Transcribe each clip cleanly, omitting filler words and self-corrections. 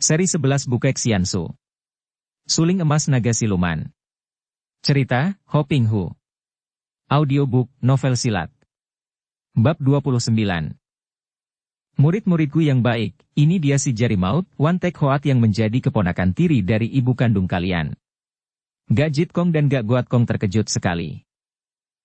Seri 11 Bukek Xiansu. Suling Emas Naga Siluman. Cerita, Ho Ping Hu. Audiobook, novel silat. Bab 29. Murid-muridku yang baik, ini dia si Jari Maut, Wan Tek Hoat yang menjadi keponakan tiri dari ibu kandung kalian. Gak Jit Kong dan Gak Goat Kong terkejut sekali.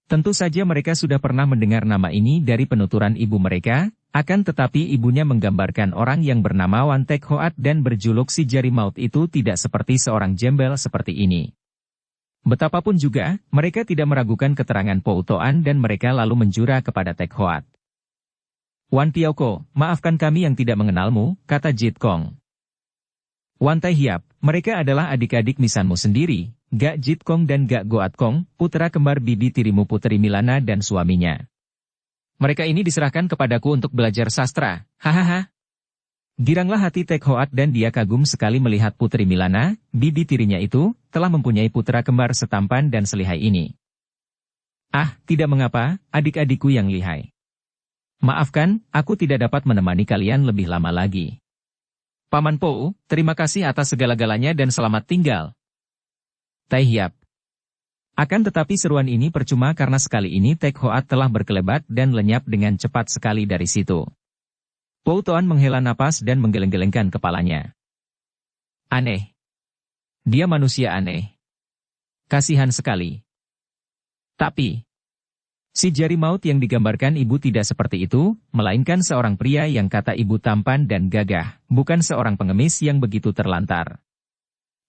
Tentu saja mereka sudah pernah mendengar nama ini dari penuturan ibu mereka, akan tetapi ibunya menggambarkan orang yang bernama Wan Tek Hoat dan berjuluk si Jari Maut itu tidak seperti seorang jembel seperti ini. Betapapun juga, mereka tidak meragukan keterangan Po Utoan dan mereka lalu menjura kepada Tek Hoat. Wan Piaoko, maafkan kami yang tidak mengenalmu, kata Jit Kong. Wan Tai Hiap, mereka adalah adik-adik misanmu sendiri, Gak Jit Kong dan Gak Goat Kong, putra kembar bibi tirimu Putri Milana dan suaminya. Mereka ini diserahkan kepadaku untuk belajar sastra, hahaha. Giranglah hati Tek Hoat dan dia kagum sekali melihat Putri Milana, bibi tirinya itu, telah mempunyai putra kembar setampan dan selihai ini. Ah, tidak mengapa, adik-adikku yang lihai. Maafkan, aku tidak dapat menemani kalian lebih lama lagi. Paman Po, terima kasih atas segala-galanya dan selamat tinggal. Tai Hiap. Akan tetapi seruan ini percuma karena sekali ini Tek Hoat telah berkelebat dan lenyap dengan cepat sekali dari situ. Po Utoan menghela napas dan menggeleng-gelengkan kepalanya. Aneh. Dia manusia aneh. Kasihan sekali. Tapi, si Jari Maut yang digambarkan ibu tidak seperti itu, melainkan seorang pria yang kata ibu tampan dan gagah, bukan seorang pengemis yang begitu terlantar.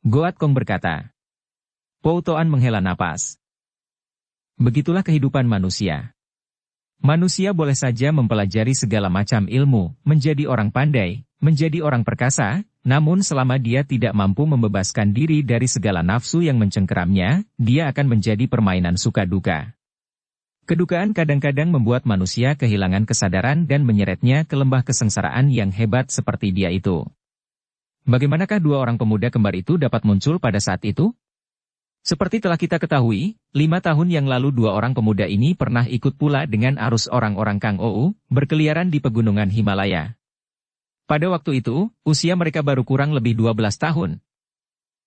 Goat Kong berkata. Po Utoan menghela napas. Begitulah kehidupan manusia. Manusia boleh saja mempelajari segala macam ilmu, menjadi orang pandai, menjadi orang perkasa, namun selama dia tidak mampu membebaskan diri dari segala nafsu yang mencengkeramnya, dia akan menjadi permainan suka duka. Kedukaan kadang-kadang membuat manusia kehilangan kesadaran dan menyeretnya ke lembah kesengsaraan yang hebat seperti dia itu. Bagaimanakah dua orang pemuda kembar itu dapat muncul pada saat itu? Seperti telah kita ketahui, 5 tahun yang lalu dua orang pemuda ini pernah ikut pula dengan arus orang-orang Kang Ou, berkeliaran di pegunungan Himalaya. Pada waktu itu, usia mereka baru kurang lebih 12 tahun.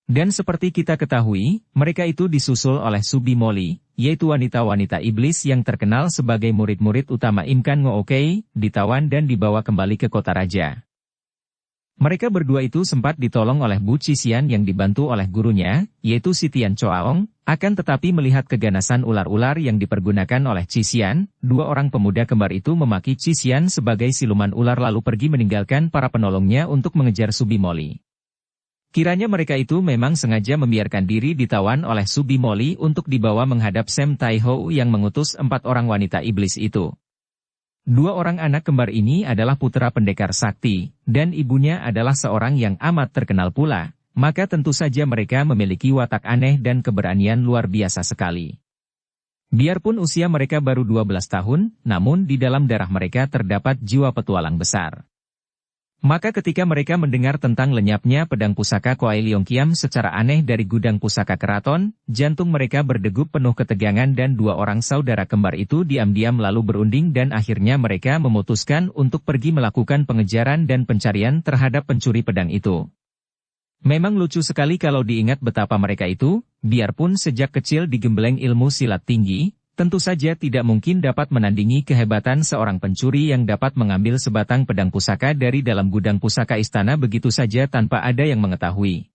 Dan seperti kita ketahui, mereka itu disusul oleh Subi Moli, yaitu wanita-wanita iblis yang terkenal sebagai murid-murid utama Im Kan Ngo Kei, ditawan dan dibawa kembali ke kota raja. Mereka berdua itu sempat ditolong oleh Bu Cisian yang dibantu oleh gurunya, yaitu si Tian Choaong, akan tetapi melihat keganasan ular-ular yang dipergunakan oleh Cisian, dua orang pemuda kembar itu memaki Cisian sebagai siluman ular lalu pergi meninggalkan para penolongnya untuk mengejar Subi Moli. Kiranya mereka itu memang sengaja membiarkan diri ditawan oleh Subi Moli untuk dibawa menghadap Sam Tai Ho yang mengutus 4 orang wanita iblis itu. Dua orang anak kembar ini adalah putra pendekar sakti, dan ibunya adalah seorang yang amat terkenal pula, maka tentu saja mereka memiliki watak aneh dan keberanian luar biasa sekali. Biarpun usia mereka baru 12 tahun, namun di dalam darah mereka terdapat jiwa petualang besar. Maka ketika mereka mendengar tentang lenyapnya pedang pusaka Kuai Leong Kiam secara aneh dari gudang pusaka keraton, jantung mereka berdegup penuh ketegangan dan dua orang saudara kembar itu diam-diam lalu berunding dan akhirnya mereka memutuskan untuk pergi melakukan pengejaran dan pencarian terhadap pencuri pedang itu. Memang lucu sekali kalau diingat betapa mereka itu, biarpun sejak kecil digembleng ilmu silat tinggi, tentu saja tidak mungkin dapat menandingi kehebatan seorang pencuri yang dapat mengambil sebatang pedang pusaka dari dalam gudang pusaka istana begitu saja tanpa ada yang mengetahui.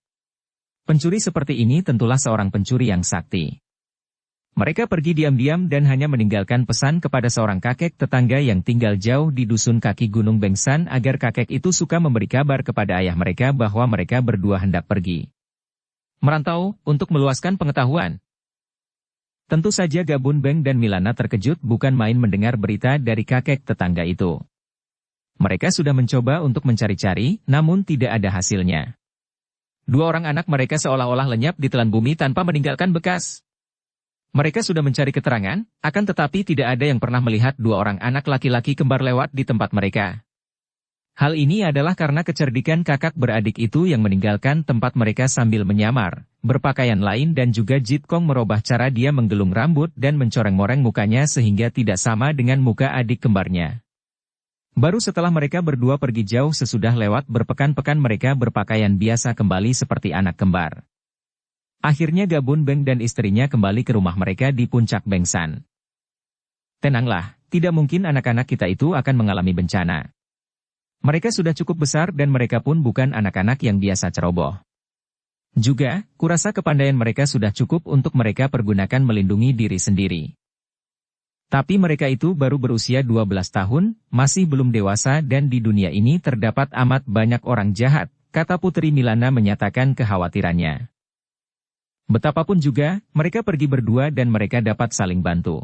Pencuri seperti ini tentulah seorang pencuri yang sakti. Mereka pergi diam-diam dan hanya meninggalkan pesan kepada seorang kakek tetangga yang tinggal jauh di dusun kaki Gunung Bengsan agar kakek itu suka memberi kabar kepada ayah mereka bahwa mereka berdua hendak pergi merantau untuk meluaskan pengetahuan. Tentu saja Gabun Beng dan Milana terkejut bukan main mendengar berita dari kakek tetangga itu. Mereka sudah mencoba untuk mencari-cari, namun tidak ada hasilnya. Dua orang anak mereka seolah-olah lenyap di telan bumi tanpa meninggalkan bekas. Mereka sudah mencari keterangan, akan tetapi tidak ada yang pernah melihat dua orang anak laki-laki kembar lewat di tempat mereka. Hal ini adalah karena kecerdikan kakak beradik itu yang meninggalkan tempat mereka sambil menyamar, berpakaian lain dan juga Jit Kong merubah cara dia menggelung rambut dan mencoreng-moreng mukanya sehingga tidak sama dengan muka adik kembarnya. Baru setelah mereka berdua pergi jauh sesudah lewat berpekan-pekan mereka berpakaian biasa kembali seperti anak kembar. Akhirnya Gabun Beng dan istrinya kembali ke rumah mereka di puncak Bengsan. Tenanglah, tidak mungkin anak-anak kita itu akan mengalami bencana. Mereka sudah cukup besar dan mereka pun bukan anak-anak yang biasa ceroboh. Juga, kurasa kepandaian mereka sudah cukup untuk mereka pergunakan melindungi diri sendiri. Tapi mereka itu baru berusia 12 tahun, masih belum dewasa dan di dunia ini terdapat amat banyak orang jahat, kata Putri Milana menyatakan kekhawatirannya. Betapapun juga, mereka pergi berdua dan mereka dapat saling bantu.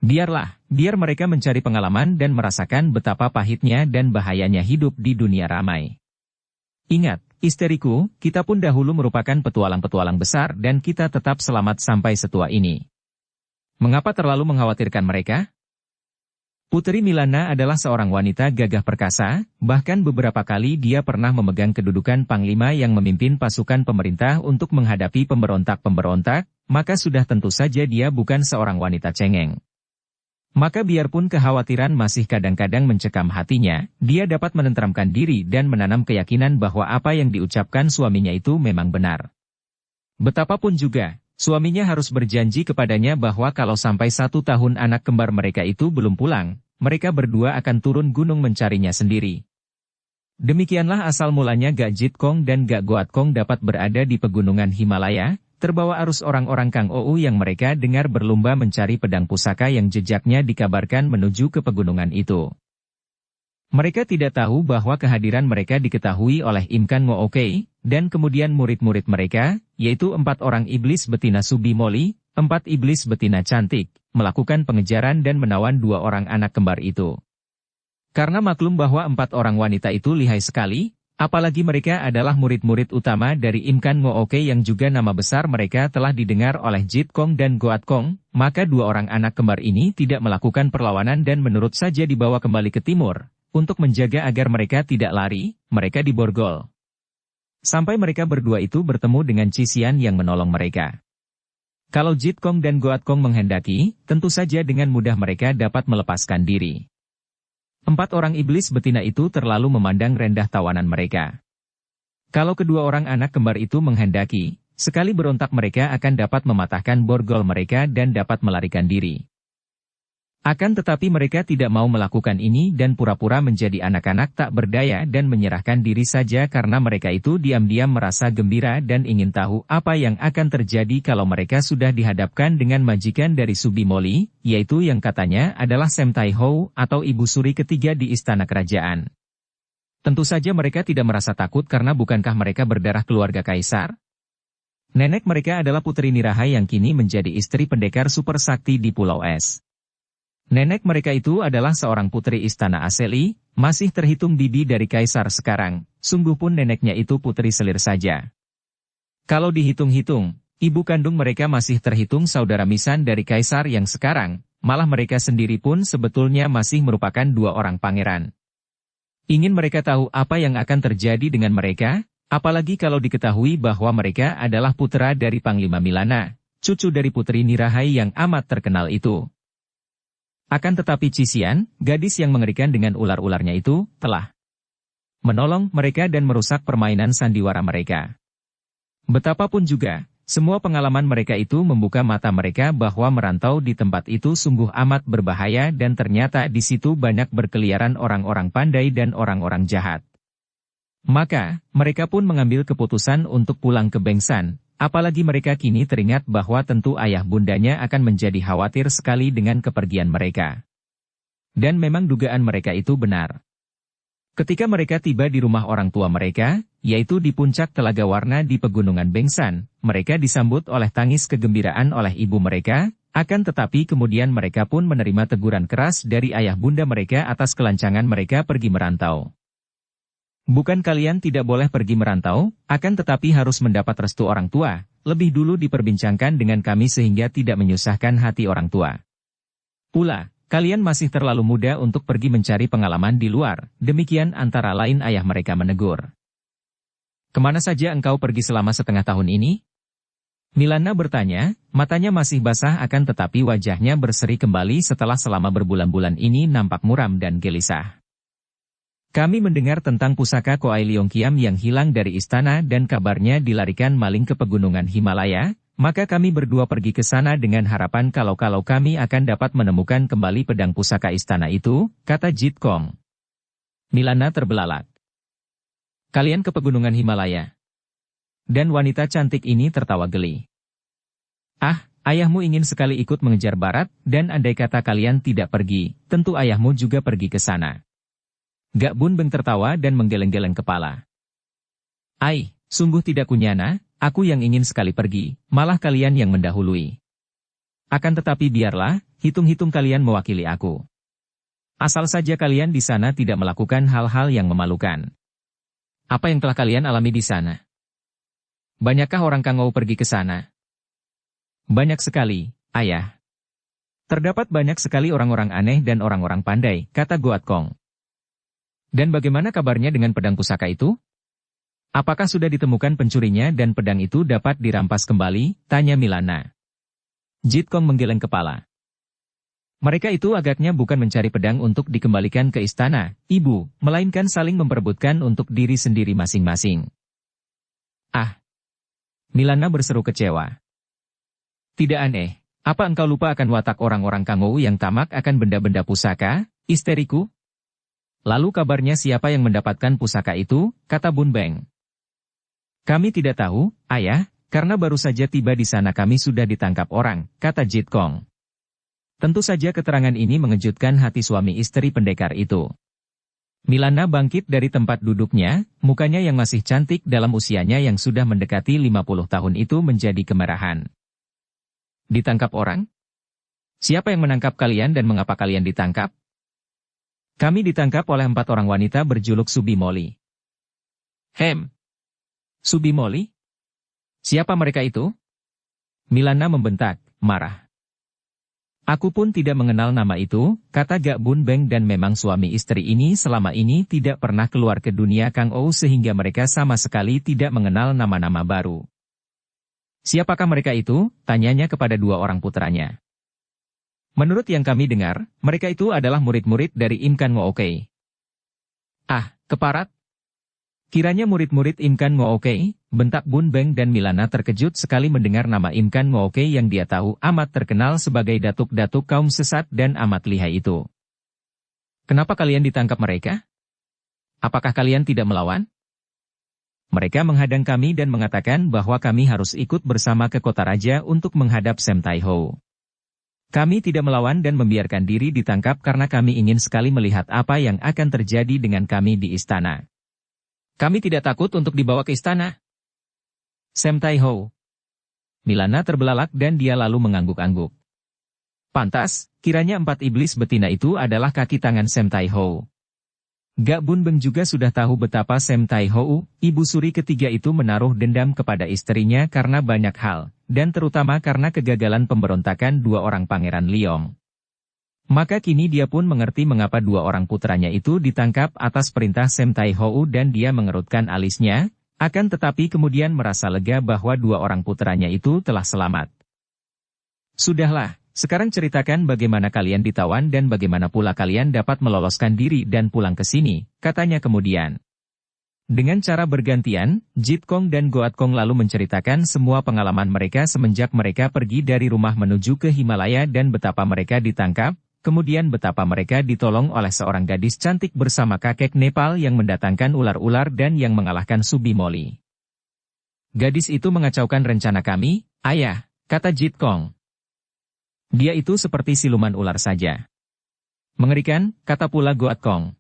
Biar mereka mencari pengalaman dan merasakan betapa pahitnya dan bahayanya hidup di dunia ramai. Ingat, istriku, kita pun dahulu merupakan petualang-petualang besar dan kita tetap selamat sampai setua ini. Mengapa terlalu mengkhawatirkan mereka? Putri Milana adalah seorang wanita gagah perkasa, bahkan beberapa kali dia pernah memegang kedudukan panglima yang memimpin pasukan pemerintah untuk menghadapi pemberontak-pemberontak, maka sudah tentu saja dia bukan seorang wanita cengeng. Maka biarpun kekhawatiran masih kadang-kadang mencekam hatinya, dia dapat menenteramkan diri dan menanam keyakinan bahwa apa yang diucapkan suaminya itu memang benar. Betapapun juga, suaminya harus berjanji kepadanya bahwa kalau sampai 1 tahun anak kembar mereka itu belum pulang, mereka berdua akan turun gunung mencarinya sendiri. Demikianlah asal mulanya Gak Jit Kong dan Gak Goat Kong dapat berada di pegunungan Himalaya, terbawa arus orang-orang Kang Ou yang mereka dengar berlomba mencari pedang pusaka yang jejaknya dikabarkan menuju ke pegunungan itu. Mereka tidak tahu bahwa kehadiran mereka diketahui oleh Imkan Ngookei, dan kemudian murid-murid mereka, yaitu 4 orang iblis betina Subi Moli, 4 iblis betina cantik, melakukan pengejaran dan menawan 2 orang anak kembar itu. Karena maklum bahwa 4 orang wanita itu lihai sekali, apalagi mereka adalah murid-murid utama dari Imkan Ngookei yang juga nama besar mereka telah didengar oleh Jit Kong dan Goat Kong, maka 2 orang anak kembar ini tidak melakukan perlawanan dan menurut saja dibawa kembali ke timur. Untuk menjaga agar mereka tidak lari, mereka diborgol. Sampai mereka berdua itu bertemu dengan Cisian yang menolong mereka. Kalau Jit Kong dan Goat Kong menghendaki, tentu saja dengan mudah mereka dapat melepaskan diri. 4 orang iblis betina itu terlalu memandang rendah tawanan mereka. Kalau kedua orang anak kembar itu menghendaki, sekali berontak mereka akan dapat mematahkan borgol mereka dan dapat melarikan diri. Akan tetapi mereka tidak mau melakukan ini dan pura-pura menjadi anak-anak tak berdaya dan menyerahkan diri saja karena mereka itu diam-diam merasa gembira dan ingin tahu apa yang akan terjadi kalau mereka sudah dihadapkan dengan majikan dari Subi Moli, yaitu yang katanya adalah Sem Tai Ho atau Ibu Suri ketiga di istana kerajaan. Tentu saja mereka tidak merasa takut karena bukankah mereka berdarah keluarga kaisar? Nenek mereka adalah Putri Nirahai yang kini menjadi istri pendekar super sakti di Pulau Es. Nenek mereka itu adalah seorang putri istana Aseli, masih terhitung bibi dari kaisar sekarang, sungguh pun neneknya itu putri selir saja. Kalau dihitung-hitung, ibu kandung mereka masih terhitung saudara misan dari kaisar yang sekarang, malah mereka sendiri pun sebetulnya masih merupakan 2 orang pangeran. Ingin mereka tahu apa yang akan terjadi dengan mereka, apalagi kalau diketahui bahwa mereka adalah putra dari Panglima Milana, cucu dari Putri Nirahai yang amat terkenal itu. Akan tetapi Cisian, gadis yang mengerikan dengan ular-ularnya itu, telah menolong mereka dan merusak permainan sandiwara mereka. Betapapun juga, semua pengalaman mereka itu membuka mata mereka bahwa merantau di tempat itu sungguh amat berbahaya dan ternyata di situ banyak berkeliaran orang-orang pandai dan orang-orang jahat. Maka, mereka pun mengambil keputusan untuk pulang ke Bengsan. Apalagi mereka kini teringat bahwa tentu ayah bundanya akan menjadi khawatir sekali dengan kepergian mereka. Dan memang dugaan mereka itu benar. Ketika mereka tiba di rumah orang tua mereka, yaitu di puncak Telaga Warna di Pegunungan Bengsan, mereka disambut oleh tangis kegembiraan oleh ibu mereka, akan tetapi kemudian mereka pun menerima teguran keras dari ayah bunda mereka atas kelancangan mereka pergi merantau. Bukan kalian tidak boleh pergi merantau, akan tetapi harus mendapat restu orang tua, lebih dulu diperbincangkan dengan kami sehingga tidak menyusahkan hati orang tua. Pula, kalian masih terlalu muda untuk pergi mencari pengalaman di luar, demikian antara lain ayah mereka menegur. Kemana saja engkau pergi selama setengah tahun ini? Milana bertanya, matanya masih basah akan tetapi wajahnya berseri kembali setelah selama berbulan-bulan ini nampak muram dan gelisah. Kami mendengar tentang pusaka Koai Leong Kiam yang hilang dari istana dan kabarnya dilarikan maling ke pegunungan Himalaya, maka kami berdua pergi ke sana dengan harapan kalau kami akan dapat menemukan kembali pedang pusaka istana itu, kata Jit Kong. Milana terbelalak. Kalian ke pegunungan Himalaya? Dan wanita cantik ini tertawa geli. Ah, ayahmu ingin sekali ikut mengejar barat, dan andai kata kalian tidak pergi, tentu ayahmu juga pergi ke sana. Gak Bun Beng tertawa dan menggeleng-geleng kepala. Ai, sungguh tidak kunyana, aku yang ingin sekali pergi, malah kalian yang mendahului. Akan tetapi biarlah, hitung-hitung kalian mewakili aku. Asal saja kalian di sana tidak melakukan hal-hal yang memalukan. Apa yang telah kalian alami di sana? Banyakkah orang Kangou pergi ke sana? Banyak sekali, ayah. Terdapat banyak sekali orang-orang aneh dan orang-orang pandai, kata Goat Kong. Dan bagaimana kabarnya dengan pedang pusaka itu? Apakah sudah ditemukan pencurinya dan pedang itu dapat dirampas kembali? Tanya Milana. Jit Kong menggeleng kepala. Mereka itu agaknya bukan mencari pedang untuk dikembalikan ke istana, ibu, melainkan saling memperebutkan untuk diri sendiri masing-masing. Ah! Milana berseru kecewa. Tidak aneh, apa engkau lupa akan watak orang-orang Kangou yang tamak akan benda-benda pusaka, isteriku? Lalu kabarnya siapa yang mendapatkan pusaka itu, kata Bun Beng. Kami tidak tahu, ayah, karena baru saja tiba di sana kami sudah ditangkap orang, kata Jit Kong. Tentu saja keterangan ini mengejutkan hati suami istri pendekar itu. Milana bangkit dari tempat duduknya, mukanya yang masih cantik dalam usianya yang sudah mendekati 50 tahun itu menjadi kemerahan. Ditangkap orang? Siapa yang menangkap kalian dan mengapa kalian ditangkap? Kami ditangkap oleh 4 orang wanita berjuluk Subimoli. Subimoli? Siapa mereka itu? Milana membentak, marah. Aku pun tidak mengenal nama itu, kata Gak Bun Beng dan memang suami istri ini selama ini tidak pernah keluar ke dunia Kangou sehingga mereka sama sekali tidak mengenal nama-nama baru. Siapakah mereka itu? Tanyanya kepada 2 orang putranya. Menurut yang kami dengar, mereka itu adalah murid-murid dari Im Kan Ngookei. Ah, keparat? Kiranya murid-murid Im Kan Ngookei, bentak Bun Beng dan Milana terkejut sekali mendengar nama Im Kan Ngookei yang dia tahu amat terkenal sebagai datuk-datuk kaum sesat dan amat lihai itu. Kenapa kalian ditangkap mereka? Apakah kalian tidak melawan? Mereka menghadang kami dan mengatakan bahwa kami harus ikut bersama ke kota raja untuk menghadap Sem Tai Ho. Kami tidak melawan dan membiarkan diri ditangkap karena kami ingin sekali melihat apa yang akan terjadi dengan kami di istana. Kami tidak takut untuk dibawa ke istana. Sem Tai Ho. Milana terbelalak dan dia lalu mengangguk-angguk. Pantas, kiranya 4 iblis betina itu adalah kaki tangan Sem Tai Ho. Gak Bun Beng juga sudah tahu betapa Sem Tai Ho, ibu suri ketiga itu menaruh dendam kepada istrinya karena banyak hal, dan terutama karena kegagalan pemberontakan 2 orang Pangeran Leong. Maka kini dia pun mengerti mengapa 2 orang putranya itu ditangkap atas perintah Sem Tai Ho dan dia mengerutkan alisnya, akan tetapi kemudian merasa lega bahwa 2 orang putranya itu telah selamat. Sudahlah. Sekarang ceritakan bagaimana kalian ditawan dan bagaimana pula kalian dapat meloloskan diri dan pulang ke sini, katanya kemudian. Dengan cara bergantian, Jit Kong dan Goat Kong lalu menceritakan semua pengalaman mereka semenjak mereka pergi dari rumah menuju ke Himalaya dan betapa mereka ditangkap, kemudian betapa mereka ditolong oleh seorang gadis cantik bersama kakek Nepal yang mendatangkan ular-ular dan yang mengalahkan Subimoli. Gadis itu mengacaukan rencana kami, ayah, kata Jit Kong. Dia itu seperti siluman ular saja. Mengerikan, kata pula Goat Kong.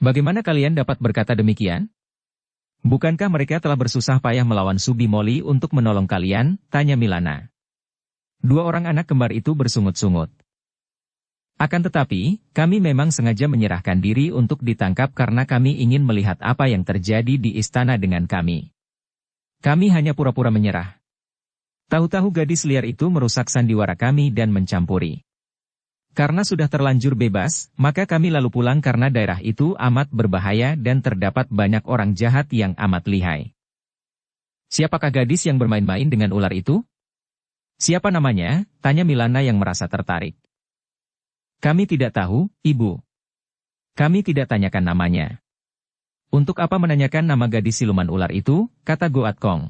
Bagaimana kalian dapat berkata demikian? Bukankah mereka telah bersusah payah melawan Subimoli untuk menolong kalian? Tanya Milana. 2 orang anak kembar itu bersungut-sungut. Akan tetapi, kami memang sengaja menyerahkan diri untuk ditangkap karena kami ingin melihat apa yang terjadi di istana dengan kami. Kami hanya pura-pura menyerah. Tahu-tahu gadis liar itu merusak sandiwara kami dan mencampuri. Karena sudah terlanjur bebas, maka kami lalu pulang karena daerah itu amat berbahaya dan terdapat banyak orang jahat yang amat lihai. Siapakah gadis yang bermain-main dengan ular itu? Siapa namanya? Tanya Milana yang merasa tertarik. Kami tidak tahu, ibu. Kami tidak tanyakan namanya. Untuk apa menanyakan nama gadis siluman ular itu, kata Goat Kong.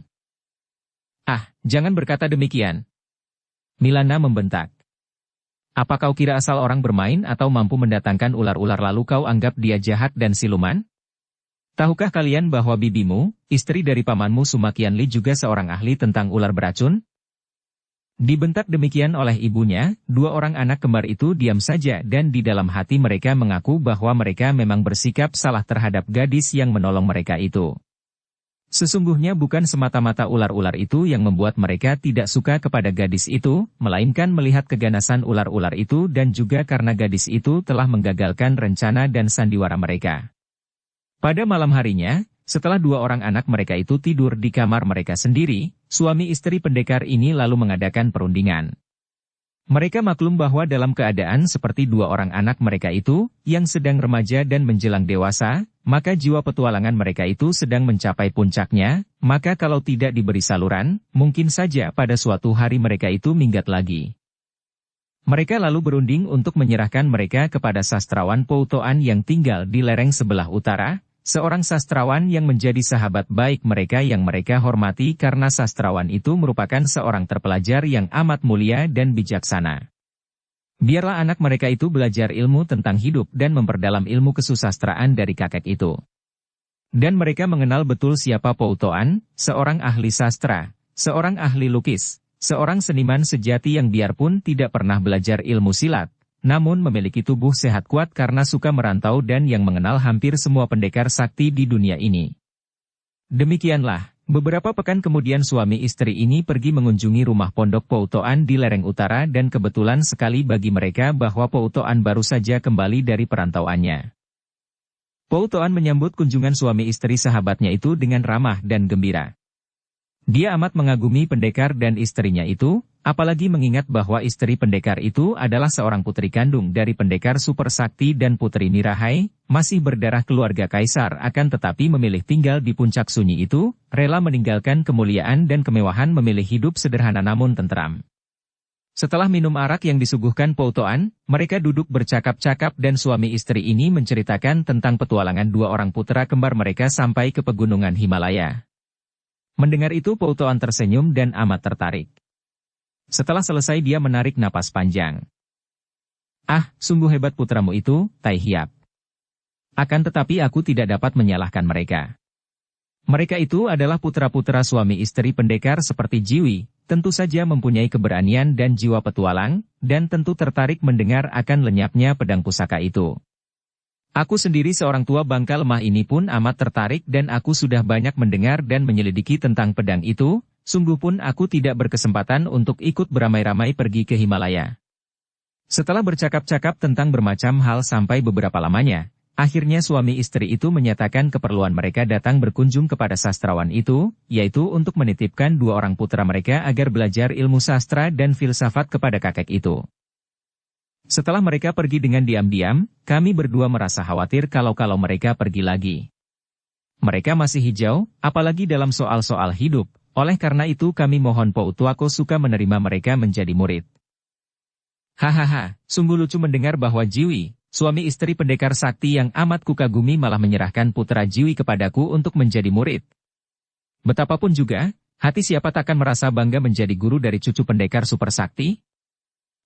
Ah, jangan berkata demikian. Milana membentak. Apa kau kira asal orang bermain atau mampu mendatangkan ular-ular lalu kau anggap dia jahat dan siluman? Tahukah kalian bahwa bibimu, istri dari pamanmu Sumakian Li juga seorang ahli tentang ular beracun? Dibentak demikian oleh ibunya, dua orang anak kembar itu diam saja dan di dalam hati mereka mengaku bahwa mereka memang bersikap salah terhadap gadis yang menolong mereka itu. Sesungguhnya bukan semata-mata ular-ular itu yang membuat mereka tidak suka kepada gadis itu, melainkan melihat keganasan ular-ular itu dan juga karena gadis itu telah menggagalkan rencana dan sandiwara mereka. Pada malam harinya, setelah dua orang anak mereka itu tidur di kamar mereka sendiri, suami istri pendekar ini lalu mengadakan perundingan. Mereka maklum bahwa dalam keadaan seperti dua orang anak mereka itu, yang sedang remaja dan menjelang dewasa, maka jiwa petualangan mereka itu sedang mencapai puncaknya, maka kalau tidak diberi saluran, mungkin saja pada suatu hari mereka itu minggat lagi. Mereka lalu berunding untuk menyerahkan mereka kepada sastrawan Poutoan yang tinggal di lereng sebelah utara, seorang sastrawan yang menjadi sahabat baik mereka yang mereka hormati karena sastrawan itu merupakan seorang terpelajar yang amat mulia dan bijaksana. Biarlah anak mereka itu belajar ilmu tentang hidup dan memperdalam ilmu kesusastraan dari kakek itu. Dan mereka mengenal betul siapa Poutoan, seorang ahli sastra, seorang ahli lukis, seorang seniman sejati yang biarpun tidak pernah belajar ilmu silat, namun memiliki tubuh sehat kuat karena suka merantau dan yang mengenal hampir semua pendekar sakti di dunia ini. Demikianlah, beberapa pekan kemudian suami istri ini pergi mengunjungi rumah pondok Poutoan di lereng utara dan kebetulan sekali bagi mereka bahwa Poutoan baru saja kembali dari perantauannya. Poutoan menyambut kunjungan suami istri sahabatnya itu dengan ramah dan gembira. Dia amat mengagumi pendekar dan istrinya itu, apalagi mengingat bahwa istri pendekar itu adalah seorang putri kandung dari pendekar super sakti dan putri Nirahai, masih berdarah keluarga kaisar akan tetapi memilih tinggal di puncak sunyi itu, rela meninggalkan kemuliaan dan kemewahan memilih hidup sederhana namun tenteram. Setelah minum arak yang disuguhkan Poutoan, mereka duduk bercakap-cakap dan suami istri ini menceritakan tentang petualangan dua orang putra kembar mereka sampai ke pegunungan Himalaya. Mendengar itu Poutoan tersenyum dan amat tertarik. Setelah selesai dia menarik napas panjang. Ah, sungguh hebat putramu itu, Tai Hiap. Akan tetapi aku tidak dapat menyalahkan mereka. Mereka itu adalah putra-putra suami istri pendekar seperti Jiwi, tentu saja mempunyai keberanian dan jiwa petualang, dan tentu tertarik mendengar akan lenyapnya pedang pusaka itu. Aku sendiri seorang tua bangka lemah ini pun amat tertarik dan aku sudah banyak mendengar dan menyelidiki tentang pedang itu, sungguh pun aku tidak berkesempatan untuk ikut beramai-ramai pergi ke Himalaya. Setelah bercakap-cakap tentang bermacam hal sampai beberapa lamanya, akhirnya suami istri itu menyatakan keperluan mereka datang berkunjung kepada sastrawan itu, yaitu untuk menitipkan dua orang putra mereka agar belajar ilmu sastra dan filsafat kepada kakek itu. Setelah mereka pergi dengan diam-diam, kami berdua merasa khawatir kalau mereka pergi lagi. Mereka masih hijau, apalagi dalam soal-soal hidup, oleh karena itu kami mohon Poutuako suka menerima mereka menjadi murid. Hahaha, sungguh lucu mendengar bahwa Jiwi, suami istri pendekar sakti yang amat kukagumi malah menyerahkan putra Jiwi kepadaku untuk menjadi murid. Betapapun juga, hati siapa takkan merasa bangga menjadi guru dari cucu pendekar super sakti?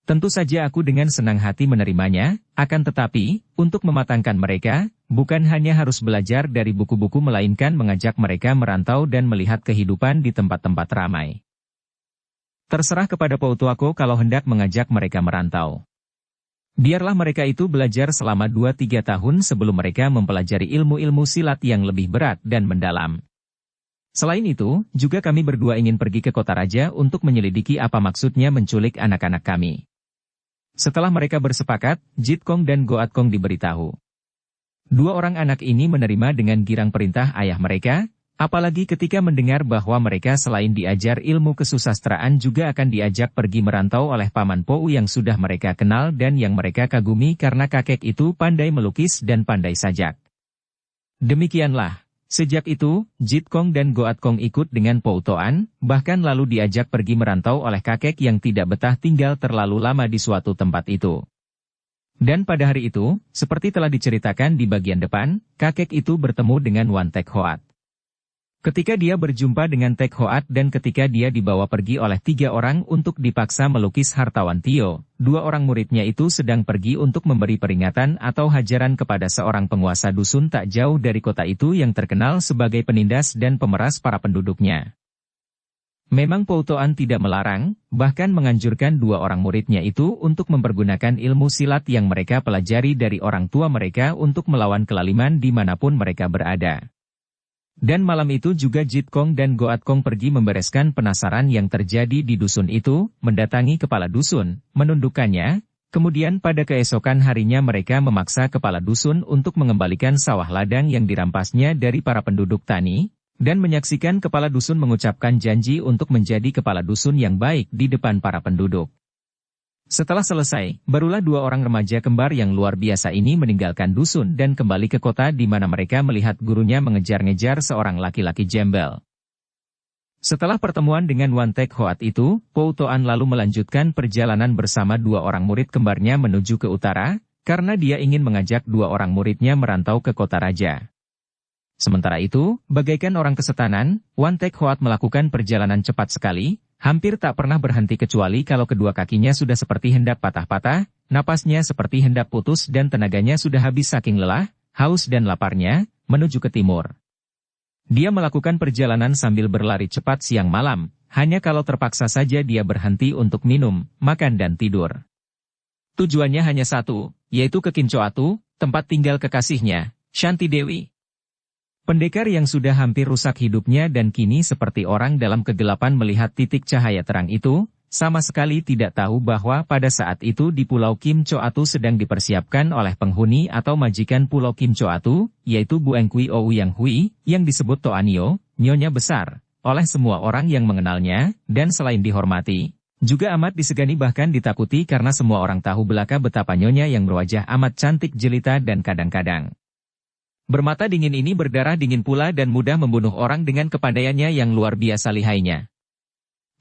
Tentu saja aku dengan senang hati menerimanya, akan tetapi, untuk mematangkan mereka, bukan hanya harus belajar dari buku-buku melainkan mengajak mereka merantau dan melihat kehidupan di tempat-tempat ramai. Terserah kepada Poutuako kalau hendak mengajak mereka merantau. Biarlah mereka itu belajar selama 2-3 tahun sebelum mereka mempelajari ilmu-ilmu silat yang lebih berat dan mendalam. Selain itu, juga kami berdua ingin pergi ke kota raja untuk menyelidiki apa maksudnya menculik anak-anak kami. Setelah mereka bersepakat, Jit Kong dan Goat Kong diberitahu. Dua orang anak ini menerima dengan girang perintah ayah mereka, apalagi ketika mendengar bahwa mereka selain diajar ilmu kesusastraan juga akan diajak pergi merantau oleh Paman Pou yang sudah mereka kenal dan yang mereka kagumi karena kakek itu pandai melukis dan pandai sajak. Demikianlah. Sejak itu, Jit Kong dan Goat Kong ikut dengan Poutoan, bahkan lalu diajak pergi merantau oleh kakek yang tidak betah tinggal terlalu lama di suatu tempat itu. Dan pada hari itu, seperti telah diceritakan di bagian depan, kakek itu bertemu dengan Wan Tek Hoat. Ketika dia berjumpa dengan Tek Hoat dan ketika dia dibawa pergi oleh 3 orang untuk dipaksa melukis hartawan Tio, 2 orang muridnya itu sedang pergi untuk memberi peringatan atau hajaran kepada seorang penguasa dusun tak jauh dari kota itu yang terkenal sebagai penindas dan pemeras para penduduknya. Memang Po Toan tidak melarang, bahkan menganjurkan 2 orang muridnya itu untuk mempergunakan ilmu silat yang mereka pelajari dari orang tua mereka untuk melawan kelaliman dimanapun mereka berada. Dan malam itu juga Jit Kong dan Goat Kong pergi membereskan penasaran yang terjadi di dusun itu, mendatangi kepala dusun, menundukkannya, kemudian pada keesokan harinya mereka memaksa kepala dusun untuk mengembalikan sawah ladang yang dirampasnya dari para penduduk tani, dan menyaksikan kepala dusun mengucapkan janji untuk menjadi kepala dusun yang baik di depan para penduduk. Setelah selesai, barulah 2 orang remaja kembar yang luar biasa ini meninggalkan dusun dan kembali ke kota di mana mereka melihat gurunya mengejar-ngejar seorang laki-laki gembel. Setelah pertemuan dengan Wan Tek Hoat itu, Po Toan lalu melanjutkan perjalanan bersama 2 orang murid kembarnya menuju ke utara, karena dia ingin mengajak 2 orang muridnya merantau ke kota raja. Sementara itu, bagaikan orang kesetanan, Wan Tek Hoat melakukan perjalanan cepat sekali, hampir tak pernah berhenti kecuali kalau kedua kakinya sudah seperti hendak patah-patah, napasnya seperti hendak putus dan tenaganya sudah habis saking lelah, haus dan laparnya, menuju ke timur. Dia melakukan perjalanan sambil berlari cepat siang malam, hanya kalau terpaksa saja dia berhenti untuk minum, makan dan tidur. Tujuannya hanya satu, yaitu ke Kincoatu, tempat tinggal kekasihnya, Shanti Dewi. Pendekar yang sudah hampir rusak hidupnya dan kini seperti orang dalam kegelapan melihat titik cahaya terang itu, sama sekali tidak tahu bahwa pada saat itu di Pulau Kim Coatu sedang dipersiapkan oleh penghuni atau majikan Pulau Kim Coatu, yaitu Bu Engkui Ouyang Hui, yang disebut Toanio, Nyonya Besar, oleh semua orang yang mengenalnya, dan selain dihormati, juga amat disegani bahkan ditakuti karena semua orang tahu belaka betapa Nyonya yang berwajah amat cantik jelita dan kadang-kadang bermata dingin ini berdarah dingin pula dan mudah membunuh orang dengan kepandaiannya yang luar biasa lihainya.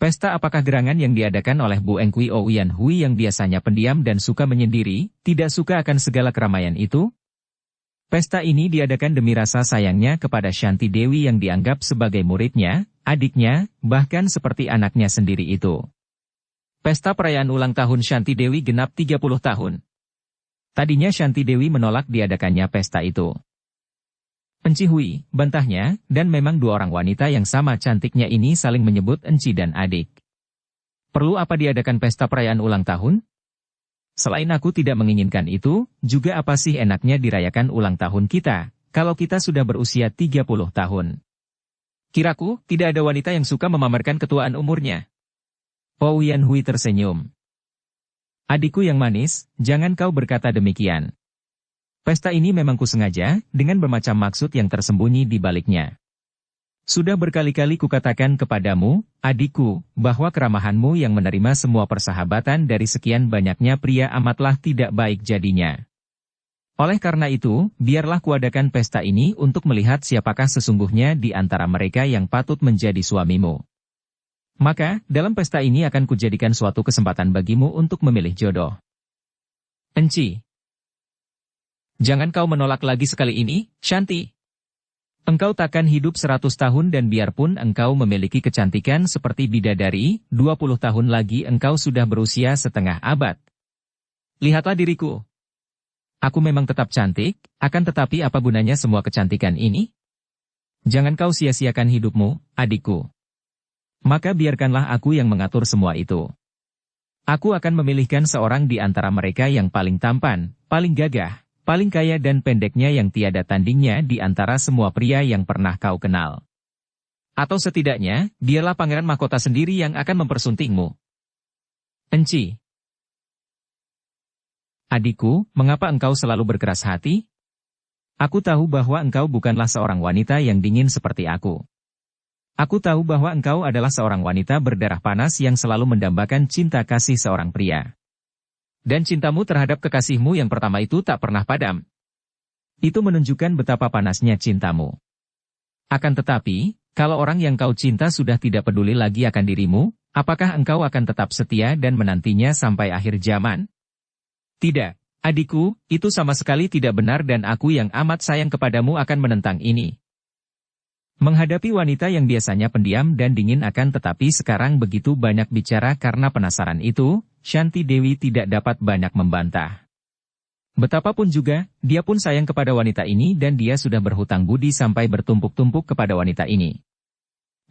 Pesta apakah gerangan yang diadakan oleh Bu Engkui Ouyang Hui yang biasanya pendiam dan suka menyendiri, tidak suka akan segala keramaian itu? Pesta ini diadakan demi rasa sayangnya kepada Shanti Dewi yang dianggap sebagai muridnya, adiknya, bahkan seperti anaknya sendiri itu. Pesta perayaan ulang tahun Shanti Dewi genap 30 tahun. Tadinya Shanti Dewi menolak diadakannya pesta itu. Enci Hui, bantahnya, dan memang 2 orang wanita yang sama cantiknya ini saling menyebut Enci dan adik. Perlu apa diadakan pesta perayaan ulang tahun? Selain aku tidak menginginkan itu, juga apa sih enaknya dirayakan ulang tahun kita, kalau kita sudah berusia 30 tahun. Kiraku, tidak ada wanita yang suka memamerkan ketuaan umurnya. Ouyang Hui tersenyum. Adikku yang manis, jangan kau berkata demikian. Pesta ini memang kusengaja, dengan bermacam maksud yang tersembunyi di baliknya. Sudah berkali-kali kukatakan kepadamu, adikku, bahwa keramahanmu yang menerima semua persahabatan dari sekian banyaknya pria amatlah tidak baik jadinya. Oleh karena itu, biarlah kuadakan pesta ini untuk melihat siapakah sesungguhnya di antara mereka yang patut menjadi suamimu. Maka, dalam pesta ini akan kujadikan suatu kesempatan bagimu untuk memilih jodoh. Enci. Jangan kau menolak lagi sekali ini, Shanti. Engkau takkan hidup 100 tahun dan biarpun engkau memiliki kecantikan seperti bidadari, 20 tahun lagi engkau sudah berusia setengah abad. Lihatlah diriku. Aku memang tetap cantik, akan tetapi apa gunanya semua kecantikan ini? Jangan kau sia-siakan hidupmu, adikku. Maka biarkanlah aku yang mengatur semua itu. Aku akan memilihkan seorang di antara mereka yang paling tampan, paling gagah, paling kaya dan pendeknya yang tiada tandingnya di antara semua pria yang pernah kau kenal. Atau setidaknya, dialah pangeran mahkota sendiri yang akan mempersuntingmu. Enci. Adikku, mengapa engkau selalu berkeras hati? Aku tahu bahwa engkau bukanlah seorang wanita yang dingin seperti aku. Aku tahu bahwa engkau adalah seorang wanita berdarah panas yang selalu mendambakan cinta kasih seorang pria. Dan cintamu terhadap kekasihmu yang pertama itu tak pernah padam. Itu menunjukkan betapa panasnya cintamu. Akan tetapi, kalau orang yang kau cinta sudah tidak peduli lagi akan dirimu, apakah engkau akan tetap setia dan menantinya sampai akhir zaman? Tidak, Adikku, itu sama sekali tidak benar dan aku yang amat sayang kepadamu akan menentang ini. Menghadapi wanita yang biasanya pendiam dan dingin akan tetapi sekarang begitu banyak bicara karena penasaran itu, Shanti Dewi tidak dapat banyak membantah. Betapapun juga, dia pun sayang kepada wanita ini dan dia sudah berhutang budi sampai bertumpuk-tumpuk kepada wanita ini.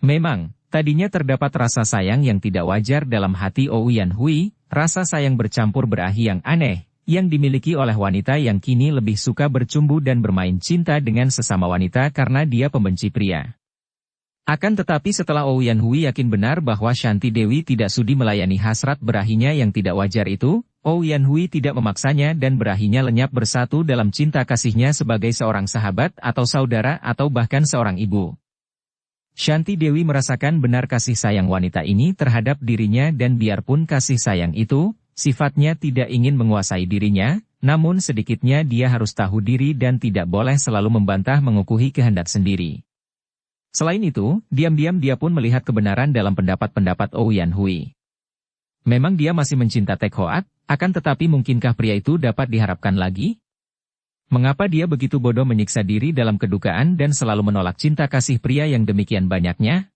Memang, tadinya terdapat rasa sayang yang tidak wajar dalam hati Ouyan Hui, rasa sayang bercampur berahi yang aneh, yang dimiliki oleh wanita yang kini lebih suka bercumbu dan bermain cinta dengan sesama wanita karena dia pembenci pria. Akan tetapi setelah Ouyan Hui yakin benar bahwa Shanti Dewi tidak sudi melayani hasrat berahinya yang tidak wajar itu, Ouyan Hui tidak memaksanya dan berahinya lenyap bersatu dalam cinta kasihnya sebagai seorang sahabat atau saudara atau bahkan seorang ibu. Shanti Dewi merasakan benar kasih sayang wanita ini terhadap dirinya dan biarpun kasih sayang itu, sifatnya tidak ingin menguasai dirinya, namun sedikitnya dia harus tahu diri dan tidak boleh selalu membantah mengukuhi kehendak sendiri. Selain itu, diam-diam dia pun melihat kebenaran dalam pendapat-pendapat Ouyan Hui. Memang dia masih mencinta Tek Hoat, akan tetapi mungkinkah pria itu dapat diharapkan lagi? Mengapa dia begitu bodoh menyiksa diri dalam kedukaan dan selalu menolak cinta kasih pria yang demikian banyaknya?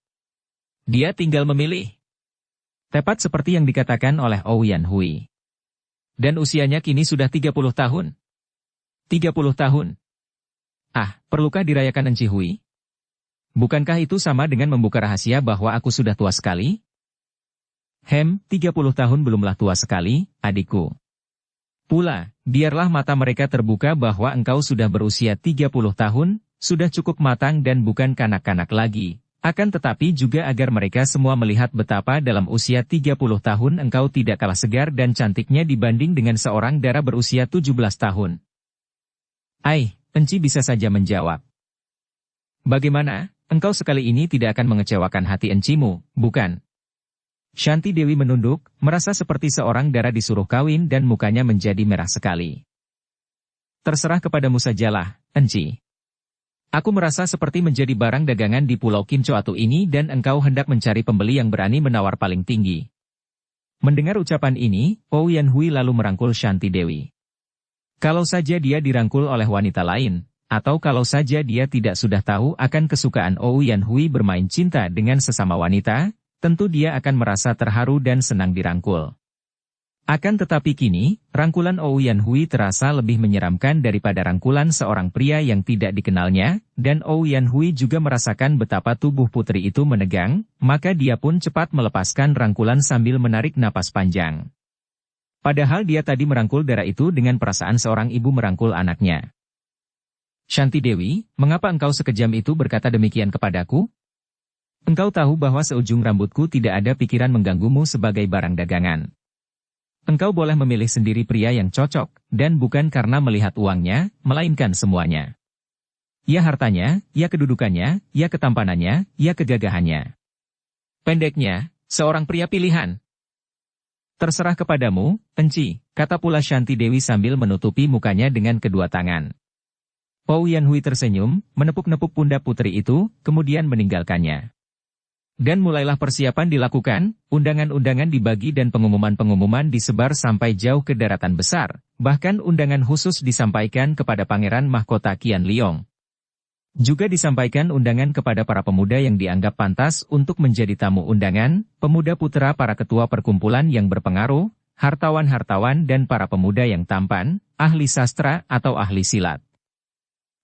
Dia tinggal memilih. Tepat seperti yang dikatakan oleh Ouyan Hui. Dan usianya kini sudah 30 tahun. 30 tahun. Ah, perlukah dirayakan Enci Hui? Bukankah itu sama dengan membuka rahasia bahwa aku sudah tua sekali? 30 tahun belumlah tua sekali, adikku. Pula, biarlah mata mereka terbuka bahwa engkau sudah berusia 30 tahun, sudah cukup matang dan bukan kanak-kanak lagi. Akan tetapi juga agar mereka semua melihat betapa dalam usia 30 tahun engkau tidak kalah segar dan cantiknya dibanding dengan seorang dara berusia 17 tahun. Enci bisa saja menjawab. Bagaimana, engkau sekali ini tidak akan mengecewakan hati encimu, bukan? Shanti Dewi menunduk, merasa seperti seorang dara disuruh kawin dan mukanya menjadi merah sekali. Terserah kepadamu sajalah, Enci. Aku merasa seperti menjadi barang dagangan di Pulau Kincoatu ini dan engkau hendak mencari pembeli yang berani menawar paling tinggi. Mendengar ucapan ini, Ouyan Hui lalu merangkul Shanti Dewi. Kalau saja dia dirangkul oleh wanita lain, atau kalau saja dia tidak sudah tahu akan kesukaan Ouyan Hui bermain cinta dengan sesama wanita, tentu dia akan merasa terharu dan senang dirangkul. Akan tetapi kini, rangkulan Ouyan Hui terasa lebih menyeramkan daripada rangkulan seorang pria yang tidak dikenalnya, dan Ouyan Hui juga merasakan betapa tubuh putri itu menegang, maka dia pun cepat melepaskan rangkulan sambil menarik napas panjang. Padahal dia tadi merangkul dara itu dengan perasaan seorang ibu merangkul anaknya. Shanti Dewi, mengapa engkau sekejam itu berkata demikian kepadaku? Engkau tahu bahwa seujung rambutku tidak ada pikiran mengganggumu sebagai barang dagangan. Engkau boleh memilih sendiri pria yang cocok, dan bukan karena melihat uangnya, melainkan semuanya. Ya hartanya, ya kedudukannya, ya ketampanannya, ya kegagahannya. Pendeknya, seorang pria pilihan. Terserah kepadamu, Enci, kata pula Shanti Dewi sambil menutupi mukanya dengan kedua tangan. Ouyan Hui tersenyum, menepuk-nepuk pundak putri itu, kemudian meninggalkannya. Dan mulailah persiapan dilakukan, undangan-undangan dibagi dan pengumuman-pengumuman disebar sampai jauh ke daratan besar, bahkan undangan khusus disampaikan kepada Pangeran Mahkota Qian Liong. Juga disampaikan undangan kepada para pemuda yang dianggap pantas untuk menjadi tamu undangan, pemuda putera para ketua perkumpulan yang berpengaruh, hartawan-hartawan dan para pemuda yang tampan, ahli sastra atau ahli silat.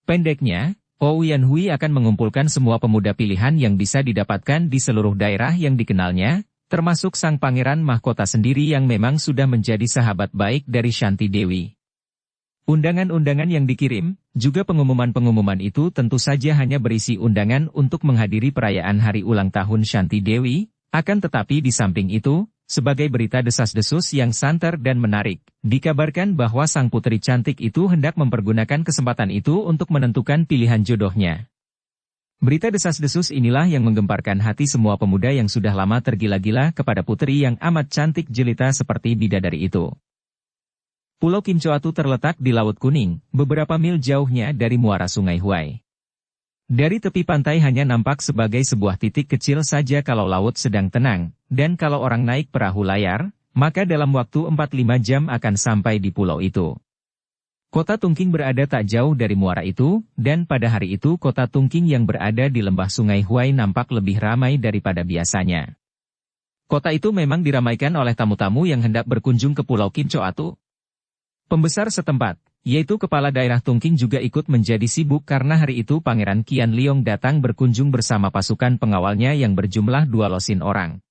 Pendeknya, Ouyan Hui akan mengumpulkan semua pemuda pilihan yang bisa didapatkan di seluruh daerah yang dikenalnya, termasuk sang pangeran mahkota sendiri yang memang sudah menjadi sahabat baik dari Shanti Dewi. Undangan-undangan yang dikirim, juga pengumuman-pengumuman itu tentu saja hanya berisi undangan untuk menghadiri perayaan hari ulang tahun Shanti Dewi, akan tetapi di samping itu, sebagai berita desas-desus yang santer dan menarik, dikabarkan bahwa sang putri cantik itu hendak mempergunakan kesempatan itu untuk menentukan pilihan jodohnya. Berita desas-desus inilah yang menggemparkan hati semua pemuda yang sudah lama tergila-gila kepada putri yang amat cantik jelita seperti bidadari itu. Pulau Kincoatu terletak di Laut Kuning, beberapa mil jauhnya dari muara Sungai Huai. Dari tepi pantai hanya nampak sebagai sebuah titik kecil saja kalau laut sedang tenang, dan kalau orang naik perahu layar, maka dalam waktu 4-5 jam akan sampai di pulau itu. Kota Tungking berada tak jauh dari muara itu, dan pada hari itu kota Tungking yang berada di lembah sungai Huai nampak lebih ramai daripada biasanya. Kota itu memang diramaikan oleh tamu-tamu yang hendak berkunjung ke Pulau Kim Choatu. Pembesar setempat, yaitu Kepala Daerah Tungking juga ikut menjadi sibuk karena hari itu Pangeran Qian Liong datang berkunjung bersama pasukan pengawalnya yang berjumlah 2 losin orang.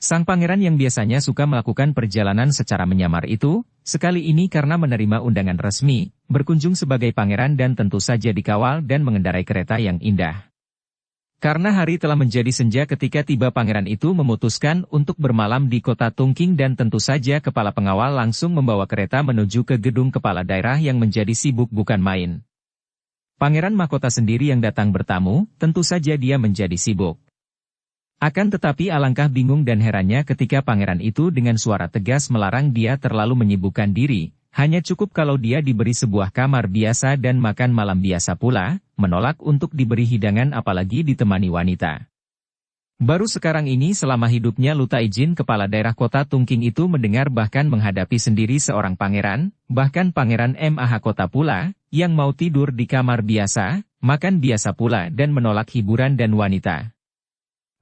Sang pangeran yang biasanya suka melakukan perjalanan secara menyamar itu, sekali ini karena menerima undangan resmi, berkunjung sebagai pangeran dan tentu saja dikawal dan mengendarai kereta yang indah. Karena hari telah menjadi senja ketika tiba pangeran itu memutuskan untuk bermalam di kota Tungking dan tentu saja kepala pengawal langsung membawa kereta menuju ke gedung kepala daerah yang menjadi sibuk bukan main. Pangeran mahkota sendiri yang datang bertamu, tentu saja dia menjadi sibuk. Akan tetapi alangkah bingung dan herannya ketika pangeran itu dengan suara tegas melarang dia terlalu menyibukkan diri, hanya cukup kalau dia diberi sebuah kamar biasa dan makan malam biasa pula, menolak untuk diberi hidangan apalagi ditemani wanita. Baru sekarang ini selama hidupnya Luta Ijin kepala daerah kota Tungking itu mendengar bahkan menghadapi sendiri seorang pangeran, bahkan pangeran MAH kota pula, yang mau tidur di kamar biasa, makan biasa pula dan menolak hiburan dan wanita.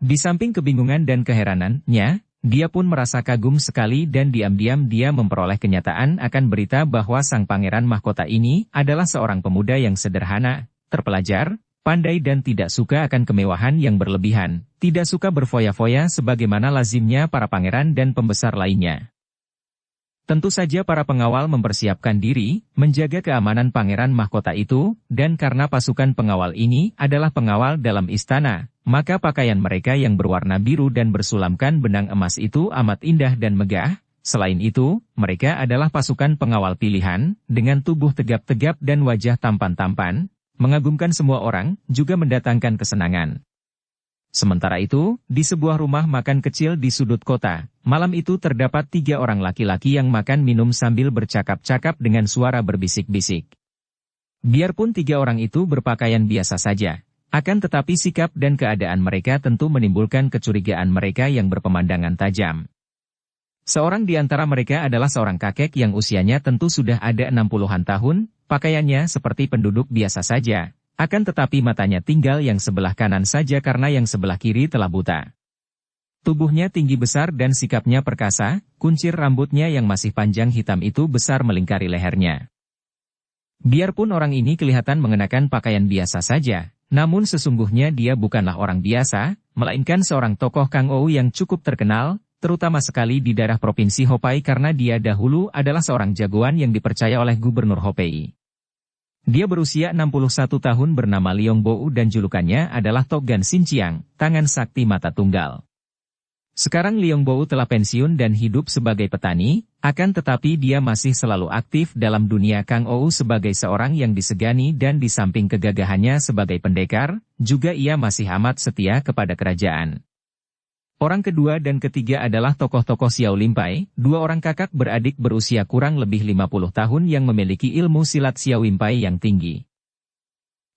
Di samping kebingungan dan keheranannya, dia pun merasa kagum sekali dan diam-diam dia memperoleh kenyataan akan berita bahwa sang pangeran mahkota ini adalah seorang pemuda yang sederhana, terpelajar, pandai dan tidak suka akan kemewahan yang berlebihan, tidak suka berfoya-foya sebagaimana lazimnya para pangeran dan pembesar lainnya. Tentu saja para pengawal mempersiapkan diri, menjaga keamanan pangeran mahkota itu, dan karena pasukan pengawal ini adalah pengawal dalam istana, maka pakaian mereka yang berwarna biru dan bersulamkan benang emas itu amat indah dan megah. Selain itu, mereka adalah pasukan pengawal pilihan, dengan tubuh tegap-tegap dan wajah tampan-tampan, mengagumkan semua orang, juga mendatangkan kesenangan. Sementara itu, di sebuah rumah makan kecil di sudut kota, malam itu terdapat 3 orang laki-laki yang makan minum sambil bercakap-cakap dengan suara berbisik-bisik. Biarpun 3 orang itu berpakaian biasa saja, akan tetapi sikap dan keadaan mereka tentu menimbulkan kecurigaan mereka yang berpemandangan tajam. Seorang di antara mereka adalah seorang kakek yang usianya tentu sudah ada 60-an tahun, pakaiannya seperti penduduk biasa saja. Akan tetapi matanya tinggal yang sebelah kanan saja karena yang sebelah kiri telah buta. Tubuhnya tinggi besar dan sikapnya perkasa, kuncir rambutnya yang masih panjang hitam itu besar melingkari lehernya. Biarpun orang ini kelihatan mengenakan pakaian biasa saja, namun sesungguhnya dia bukanlah orang biasa, melainkan seorang tokoh Kang Ou yang cukup terkenal, terutama sekali di daerah Provinsi Hopei karena dia dahulu adalah seorang jagoan yang dipercaya oleh Gubernur Hopei. Dia berusia 61 tahun bernama Liong Bou dan julukannya adalah Togan Xinjiang, tangan sakti mata tunggal. Sekarang Liong Bou telah pensiun dan hidup sebagai petani, akan tetapi dia masih selalu aktif dalam dunia Kang Ou sebagai seorang yang disegani dan di samping kegagahannya sebagai pendekar, juga ia masih amat setia kepada kerajaan. Orang kedua dan ketiga adalah tokoh-tokoh Xiao Limpai, 2 orang kakak beradik berusia kurang lebih 50 tahun yang memiliki ilmu silat Xiao Limpai yang tinggi.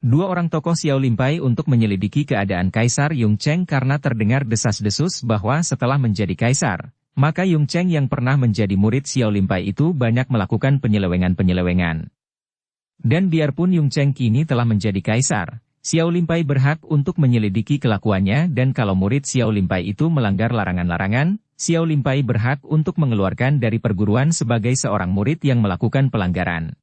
2 orang tokoh Xiao Limpai untuk menyelidiki keadaan Kaisar Yung Cheng karena terdengar desas-desus bahwa setelah menjadi kaisar, maka Yung Cheng yang pernah menjadi murid Xiao Limpai itu banyak melakukan penyelewengan-penyelewengan. Dan biarpun Yung Cheng kini telah menjadi kaisar, Xiao Limpai berhak untuk menyelidiki kelakuannya dan kalau murid Xiao Limpai itu melanggar larangan-larangan, Xiao Limpai berhak untuk mengeluarkan dari perguruan sebagai seorang murid yang melakukan pelanggaran.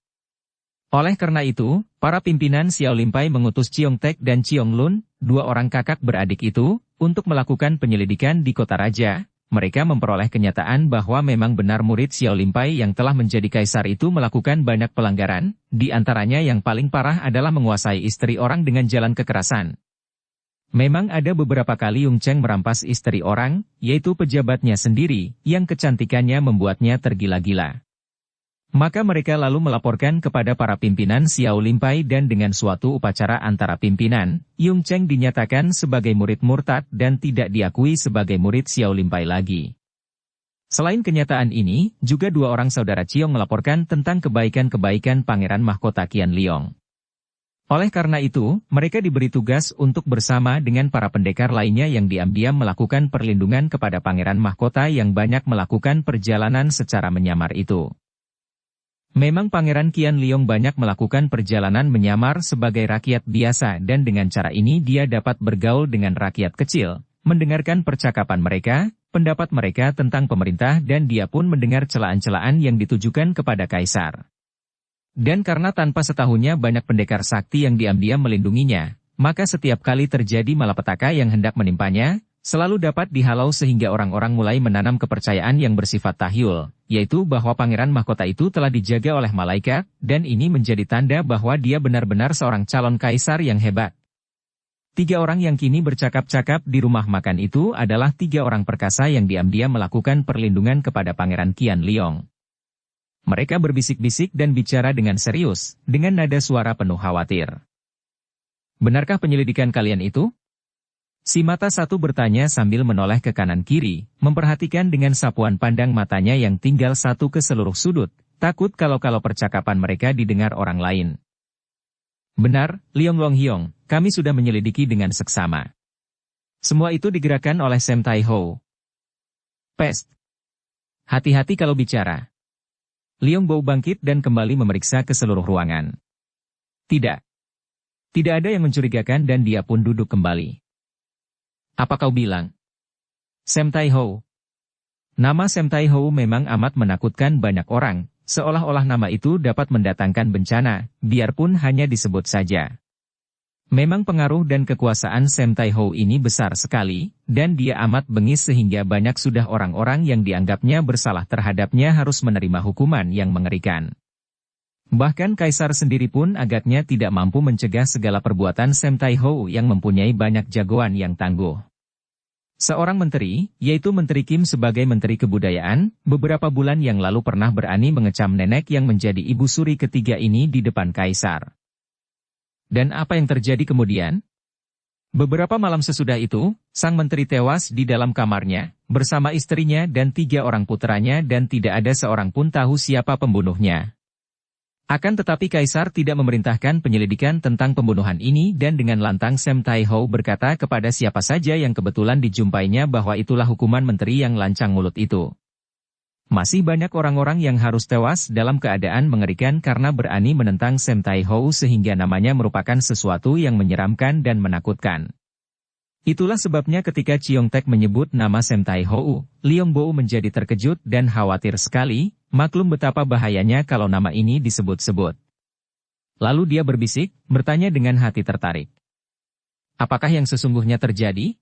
Oleh karena itu, para pimpinan Xiao Limpai mengutus Chiong Tek dan Chiong Lun, 2 orang kakak beradik itu, untuk melakukan penyelidikan di kota raja. Mereka memperoleh kenyataan bahwa memang benar murid Xiao Limpai yang telah menjadi kaisar itu melakukan banyak pelanggaran, di antaranya yang paling parah adalah menguasai istri orang dengan jalan kekerasan. Memang ada beberapa kali Yung Cheng merampas istri orang, yaitu pejabatnya sendiri, yang kecantikannya membuatnya tergila-gila. Maka mereka lalu melaporkan kepada para pimpinan Xiao Limpai dan dengan suatu upacara antara pimpinan, Yung Cheng dinyatakan sebagai murid murtad dan tidak diakui sebagai murid Xiao Limpai lagi. Selain kenyataan ini, juga 2 orang saudara Chiong melaporkan tentang kebaikan-kebaikan Pangeran Mahkota Qian Liong. Oleh karena itu, mereka diberi tugas untuk bersama dengan para pendekar lainnya yang diam-diam melakukan perlindungan kepada Pangeran Mahkota yang banyak melakukan perjalanan secara menyamar itu. Memang Pangeran Qian Liong banyak melakukan perjalanan menyamar sebagai rakyat biasa dan dengan cara ini dia dapat bergaul dengan rakyat kecil, mendengarkan percakapan mereka, pendapat mereka tentang pemerintah dan dia pun mendengar celaan-celaan yang ditujukan kepada kaisar. Dan karena tanpa setahunya banyak pendekar sakti yang diam-diam melindunginya, maka setiap kali terjadi malapetaka yang hendak menimpanya, selalu dapat dihalau sehingga orang-orang mulai menanam kepercayaan yang bersifat tahyul, yaitu bahwa pangeran mahkota itu telah dijaga oleh malaikat, dan ini menjadi tanda bahwa dia benar-benar seorang calon kaisar yang hebat. 3 orang yang kini bercakap-cakap di rumah makan itu adalah 3 orang perkasa yang diam-diam melakukan perlindungan kepada Pangeran Qian Liong. Mereka berbisik-bisik dan bicara dengan serius, dengan nada suara penuh khawatir. Benarkah penyelidikan kalian itu? Si mata satu bertanya sambil menoleh ke kanan kiri, memperhatikan dengan sapuan pandang matanya yang tinggal satu ke seluruh sudut, takut kalau-kalau percakapan mereka didengar orang lain. Benar, Liong Longhyong, kami sudah menyelidiki dengan seksama. Semua itu digerakkan oleh Sam Tai Ho. Pest. Hati-hati kalau bicara. Liong Bo bangkit dan kembali memeriksa ke seluruh ruangan. Tidak. Tidak ada yang mencurigakan dan dia pun duduk kembali. Apa kau bilang? Sam Tai Ho. Nama Sam Tai Ho memang amat menakutkan banyak orang, seolah-olah nama itu dapat mendatangkan bencana, biarpun hanya disebut saja. Memang pengaruh dan kekuasaan Sam Tai Ho ini besar sekali, dan dia amat bengis sehingga banyak sudah orang-orang yang dianggapnya bersalah terhadapnya harus menerima hukuman yang mengerikan. Bahkan Kaisar sendiri pun agaknya tidak mampu mencegah segala perbuatan Sam Tai Ho yang mempunyai banyak jagoan yang tangguh. Seorang menteri, yaitu Menteri Kim sebagai Menteri Kebudayaan, beberapa bulan yang lalu pernah berani mengecam nenek yang menjadi ibu suri ketiga ini di depan Kaisar. Dan apa yang terjadi kemudian? Beberapa malam sesudah itu, sang menteri tewas di dalam kamarnya, bersama istrinya dan 3 orang puteranya dan tidak ada seorang pun tahu siapa pembunuhnya. Akan tetapi Kaisar tidak memerintahkan penyelidikan tentang pembunuhan ini dan dengan lantang Sam Tai Ho berkata kepada siapa saja yang kebetulan dijumpainya bahwa itulah hukuman menteri yang lancang mulut itu. Masih banyak orang-orang yang harus tewas dalam keadaan mengerikan karena berani menentang Sam Tai Ho sehingga namanya merupakan sesuatu yang menyeramkan dan menakutkan. Itulah sebabnya ketika Chiong Tek menyebut nama Sam Tai Ho, Liong Bo menjadi terkejut dan khawatir sekali, maklum betapa bahayanya kalau nama ini disebut-sebut. Lalu dia berbisik, bertanya dengan hati tertarik. Apakah yang sesungguhnya terjadi?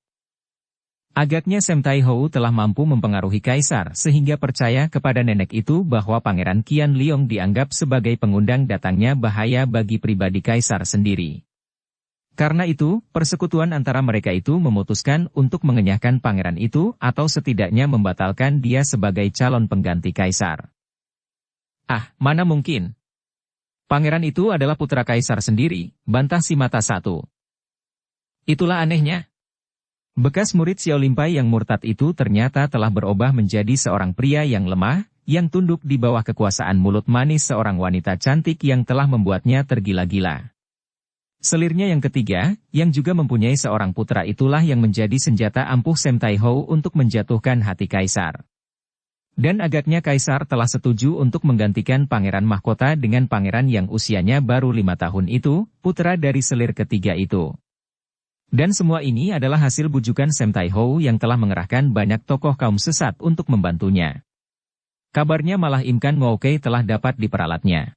Agaknya Sam Tai Ho telah mampu mempengaruhi Kaisar sehingga percaya kepada nenek itu bahwa Pangeran Qian Liong dianggap sebagai pengundang datangnya bahaya bagi pribadi Kaisar sendiri. Karena itu, persekutuan antara mereka itu memutuskan untuk mengenyahkan pangeran itu atau setidaknya membatalkan dia sebagai calon pengganti Kaisar. Ah, mana mungkin? Pangeran itu adalah putra Kaisar sendiri, bantah si mata satu. Itulah anehnya. Bekas murid Xiao Limpai yang murtad itu ternyata telah berubah menjadi seorang pria yang lemah, yang tunduk di bawah kekuasaan mulut manis seorang wanita cantik yang telah membuatnya tergila-gila. Selirnya yang ketiga, yang juga mempunyai seorang putra itulah yang menjadi senjata ampuh Sam Tai Ho untuk menjatuhkan hati Kaisar. Dan agaknya Kaisar telah setuju untuk menggantikan pangeran mahkota dengan pangeran yang usianya baru 5 tahun itu, putra dari selir ketiga itu. Dan semua ini adalah hasil bujukan Sam Tai Ho yang telah mengerahkan banyak tokoh kaum sesat untuk membantunya. Kabarnya malah Im Kan Ngo Kei telah dapat diperalatnya.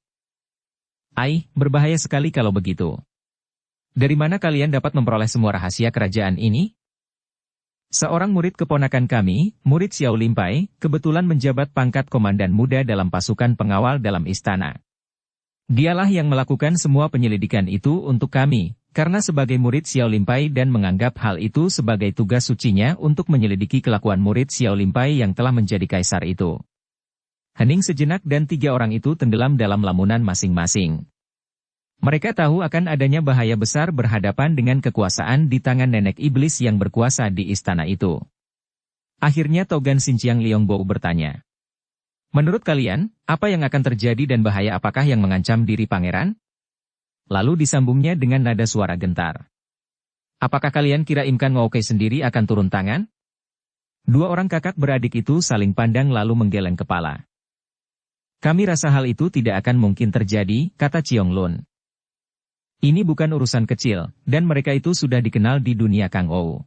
Ai, berbahaya sekali kalau begitu. Dari mana kalian dapat memperoleh semua rahasia kerajaan ini? Seorang murid keponakan kami, murid Xiao Limpai, kebetulan menjabat pangkat komandan muda dalam pasukan pengawal dalam istana. Dialah yang melakukan semua penyelidikan itu untuk kami, karena sebagai murid Xiao Limpai dan menganggap hal itu sebagai tugas sucinya untuk menyelidiki kelakuan murid Xiao Limpai yang telah menjadi kaisar itu. Hening sejenak dan 3 orang itu tenggelam dalam lamunan masing-masing. Mereka tahu akan adanya bahaya besar berhadapan dengan kekuasaan di tangan nenek iblis yang berkuasa di istana itu. Akhirnya Togan Xinjiang Liong Bo bertanya. Menurut kalian, apa yang akan terjadi dan bahaya apakah yang mengancam diri pangeran? Lalu disambungnya dengan nada suara gentar. Apakah kalian kira Im Kan Ngo Kei sendiri akan turun tangan? 2 orang kakak beradik itu saling pandang lalu menggeleng kepala. Kami rasa hal itu tidak akan mungkin terjadi, kata Chiong Lun. Ini bukan urusan kecil, dan mereka itu sudah dikenal di dunia Kang Ou.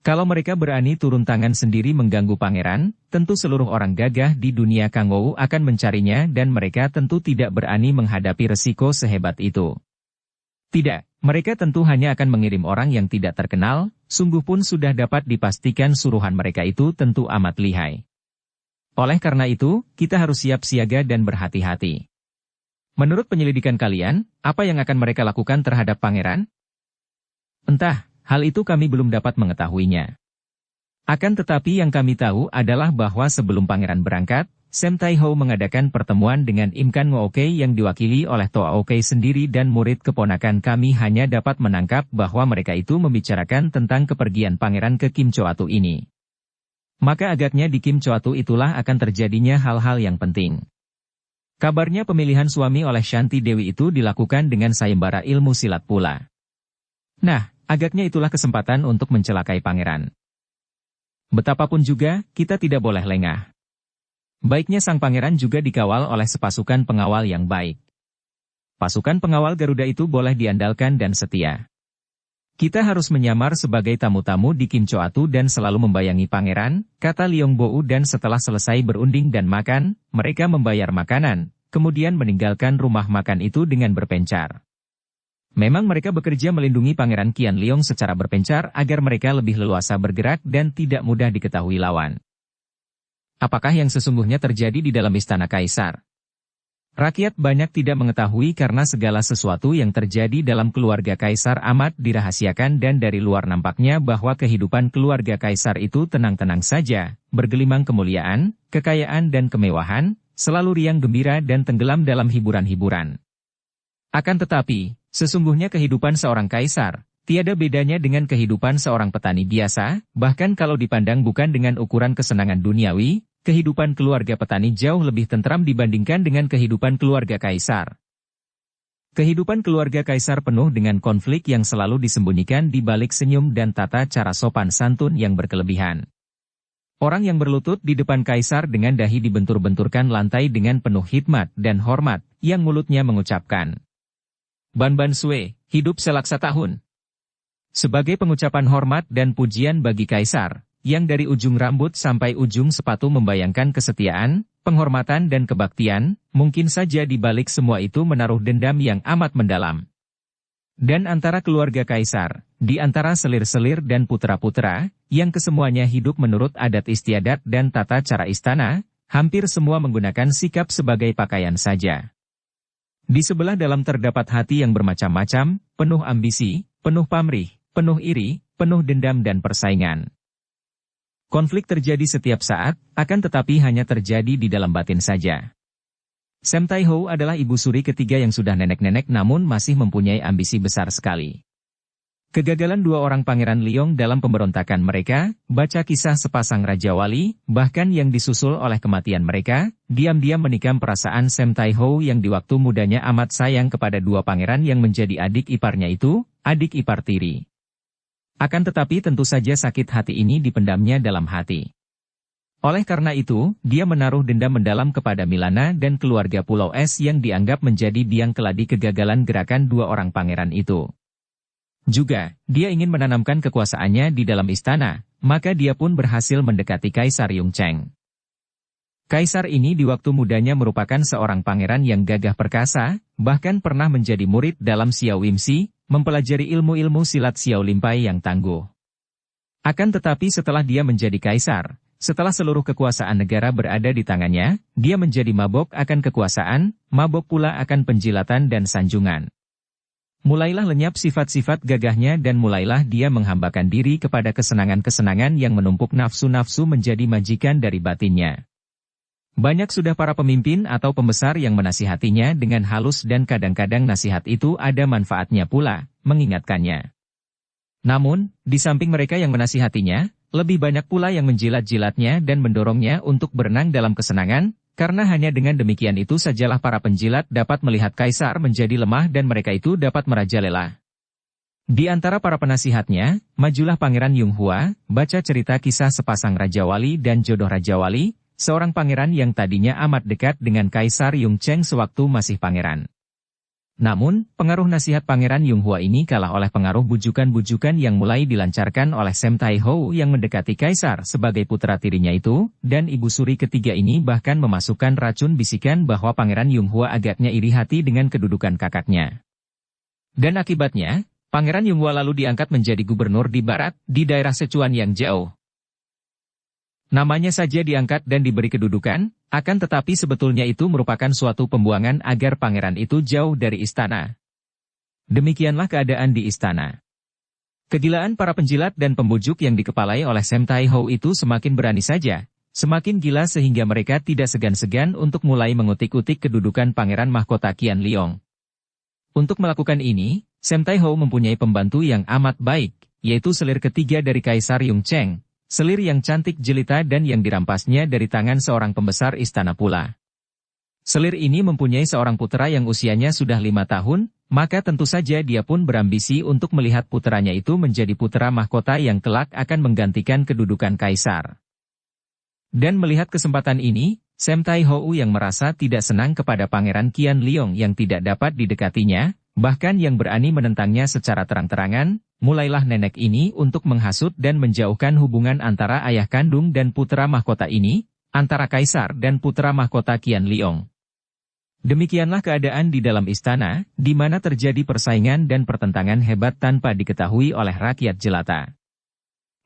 Kalau mereka berani turun tangan sendiri mengganggu pangeran, tentu seluruh orang gagah di dunia Kang Ou akan mencarinya dan mereka tentu tidak berani menghadapi resiko sehebat itu. Tidak, mereka tentu hanya akan mengirim orang yang tidak terkenal, sungguh pun sudah dapat dipastikan suruhan mereka itu tentu amat lihai. Oleh karena itu, kita harus siap siaga dan berhati-hati. Menurut penyelidikan kalian, apa yang akan mereka lakukan terhadap pangeran? Entah, hal itu kami belum dapat mengetahuinya. Akan tetapi yang kami tahu adalah bahwa sebelum pangeran berangkat, Sam Tai Ho mengadakan pertemuan dengan Im Kan Ngo Kei yang diwakili oleh Toa Okey sendiri dan murid keponakan kami hanya dapat menangkap bahwa mereka itu membicarakan tentang kepergian pangeran ke Kim Choatu ini. Maka agaknya di Kim Choatu itulah akan terjadinya hal-hal yang penting. Kabarnya pemilihan suami oleh Shanti Dewi itu dilakukan dengan sayembara ilmu silat pula. Nah, agaknya itulah kesempatan untuk mencelakai pangeran. Betapapun juga, kita tidak boleh lengah. Baiknya sang pangeran juga dikawal oleh sepasukan pengawal yang baik. Pasukan pengawal Garuda itu boleh diandalkan dan setia. Kita harus menyamar sebagai tamu-tamu di Kim Choatu dan selalu membayangi pangeran, kata Liong Bou dan setelah selesai berunding dan makan, mereka membayar makanan, kemudian meninggalkan rumah makan itu dengan berpencar. Memang mereka bekerja melindungi Pangeran Qian Leong secara berpencar agar mereka lebih leluasa bergerak dan tidak mudah diketahui lawan. Apakah yang sesungguhnya terjadi di dalam istana kaisar? Rakyat banyak tidak mengetahui karena segala sesuatu yang terjadi dalam keluarga kaisar amat dirahasiakan dan dari luar nampaknya bahwa kehidupan keluarga kaisar itu tenang-tenang saja, bergelimang kemuliaan, kekayaan dan kemewahan, selalu riang gembira dan tenggelam dalam hiburan-hiburan. Akan tetapi, sesungguhnya kehidupan seorang kaisar, tiada bedanya dengan kehidupan seorang petani biasa, bahkan kalau dipandang bukan dengan ukuran kesenangan duniawi, kehidupan keluarga petani jauh lebih tentram dibandingkan dengan kehidupan keluarga kaisar. Kehidupan keluarga kaisar penuh dengan konflik yang selalu disembunyikan di balik senyum dan tata cara sopan santun yang berkelebihan. Orang yang berlutut di depan kaisar dengan dahi dibentur-benturkan lantai dengan penuh hikmat dan hormat, yang mulutnya mengucapkan, "Ban Ban Sue, hidup selaksa tahun." Sebagai pengucapan hormat dan pujian bagi kaisar, yang dari ujung rambut sampai ujung sepatu membayangkan kesetiaan, penghormatan dan kebaktian, mungkin saja di balik semua itu menaruh dendam yang amat mendalam. Dan antara keluarga kaisar, di antara selir-selir dan putra-putra, yang kesemuanya hidup menurut adat istiadat dan tata cara istana, hampir semua menggunakan sikap sebagai pakaian saja. Di sebelah dalam terdapat hati yang bermacam-macam, penuh ambisi, penuh pamrih, penuh iri, penuh dendam dan persaingan. Konflik terjadi setiap saat, akan tetapi hanya terjadi di dalam batin saja. Sam Tai Ho adalah ibu suri ketiga yang sudah nenek-nenek namun masih mempunyai ambisi besar sekali. Kegagalan dua orang Pangeran Leong dalam pemberontakan mereka, baca kisah sepasang Raja Wali, bahkan yang disusul oleh kematian mereka, diam-diam menikam perasaan Sam Tai Ho yang di waktu mudanya amat sayang kepada dua pangeran yang menjadi adik iparnya itu, adik ipar tiri. Akan tetapi tentu saja sakit hati ini dipendamnya dalam hati. Oleh karena itu, dia menaruh dendam mendalam kepada Milana dan keluarga Pulau Es yang dianggap menjadi biang keladi kegagalan gerakan dua orang pangeran itu. Juga, dia ingin menanamkan kekuasaannya di dalam istana, maka dia pun berhasil mendekati Kaisar Yung Cheng. Kaisar ini di waktu mudanya merupakan seorang pangeran yang gagah perkasa, bahkan pernah menjadi murid dalam Xiao Wimsi, mempelajari ilmu-ilmu silat Xiao Limpai yang tangguh. Akan tetapi setelah dia menjadi kaisar, setelah seluruh kekuasaan negara berada di tangannya, dia menjadi mabok akan kekuasaan, mabok pula akan penjilatan dan sanjungan. Mulailah lenyap sifat-sifat gagahnya dan mulailah dia menghambakan diri kepada kesenangan-kesenangan yang menumpuk nafsu-nafsu menjadi majikan dari batinnya. Banyak sudah para pemimpin atau pembesar yang menasihatinya dengan halus dan kadang-kadang nasihat itu ada manfaatnya pula, mengingatkannya. Namun, di samping mereka yang menasihatinya, lebih banyak pula yang menjilat-jilatnya dan mendorongnya untuk berenang dalam kesenangan, karena hanya dengan demikian itu sajalah para penjilat dapat melihat kaisar menjadi lemah dan mereka itu dapat merajalela. Di antara para penasihatnya, majulah Pangeran Yung Hua, baca cerita kisah sepasang Raja Wali dan jodoh Raja Wali, seorang pangeran yang tadinya amat dekat dengan Kaisar Yongzheng sewaktu masih pangeran. Namun, pengaruh nasihat Pangeran Yonghua ini kalah oleh pengaruh bujukan-bujukan yang mulai dilancarkan oleh Sam Tai-ho yang mendekati Kaisar sebagai putra tirinya itu, dan ibu suri ketiga ini bahkan memasukkan racun bisikan bahwa Pangeran Yonghua agaknya iri hati dengan kedudukan kakaknya. Dan akibatnya, Pangeran Yonghua lalu diangkat menjadi gubernur di barat, di daerah Sichuan yang jauh. Namanya saja diangkat dan diberi kedudukan, akan tetapi sebetulnya itu merupakan suatu pembuangan agar pangeran itu jauh dari istana. Demikianlah keadaan di istana. Kegilaan para penjilat dan pembujuk yang dikepalai oleh Sam Tai-ho itu semakin berani saja, semakin gila sehingga mereka tidak segan-segan untuk mulai mengutik-utik kedudukan pangeran mahkota Qian Liong. Untuk melakukan ini, Sam Tai-ho mempunyai pembantu yang amat baik, yaitu selir ketiga dari Kaisar Yongzheng. Selir yang cantik jelita dan yang dirampasnya dari tangan seorang pembesar istana pula. Selir ini mempunyai seorang putra yang usianya sudah 5 tahun, maka tentu saja dia pun berambisi untuk melihat putranya itu menjadi putra mahkota yang kelak akan menggantikan kedudukan kaisar. Dan melihat kesempatan ini, Sam Tai-ho yang merasa tidak senang kepada Pangeran Qian Liong yang tidak dapat didekatinya, bahkan yang berani menentangnya secara terang-terangan, mulailah nenek ini untuk menghasut dan menjauhkan hubungan antara ayah kandung dan putra mahkota ini, antara kaisar dan putra mahkota Qian Liong. Demikianlah keadaan di dalam istana, di mana terjadi persaingan dan pertentangan hebat tanpa diketahui oleh rakyat jelata.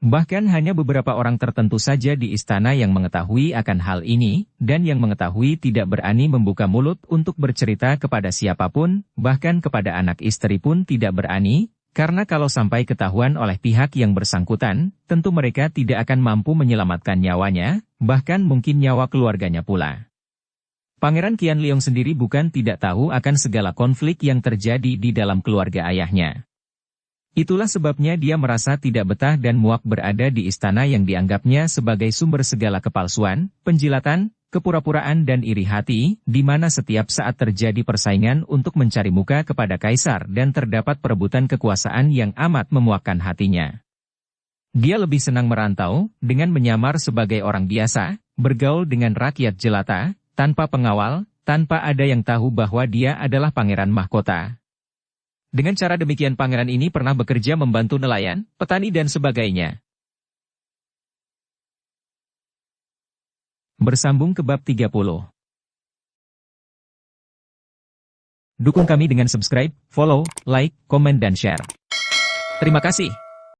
Bahkan hanya beberapa orang tertentu saja di istana yang mengetahui akan hal ini, dan yang mengetahui tidak berani membuka mulut untuk bercerita kepada siapapun, bahkan kepada anak istri pun tidak berani, karena kalau sampai ketahuan oleh pihak yang bersangkutan, tentu mereka tidak akan mampu menyelamatkan nyawanya, bahkan mungkin nyawa keluarganya pula. Pangeran Qian Liong sendiri bukan tidak tahu akan segala konflik yang terjadi di dalam keluarga ayahnya. Itulah sebabnya dia merasa tidak betah dan muak berada di istana yang dianggapnya sebagai sumber segala kepalsuan, penjilatan, kepura-puraan dan iri hati, di mana setiap saat terjadi persaingan untuk mencari muka kepada kaisar dan terdapat perebutan kekuasaan yang amat memuakkan hatinya. Dia lebih senang merantau, dengan menyamar sebagai orang biasa, bergaul dengan rakyat jelata, tanpa pengawal, tanpa ada yang tahu bahwa dia adalah pangeran mahkota. Dengan cara demikian pangeran ini pernah bekerja membantu nelayan, petani dan sebagainya. Bersambung ke bab 30. Dukung kami dengan subscribe, follow, like, komen dan share. Terima kasih.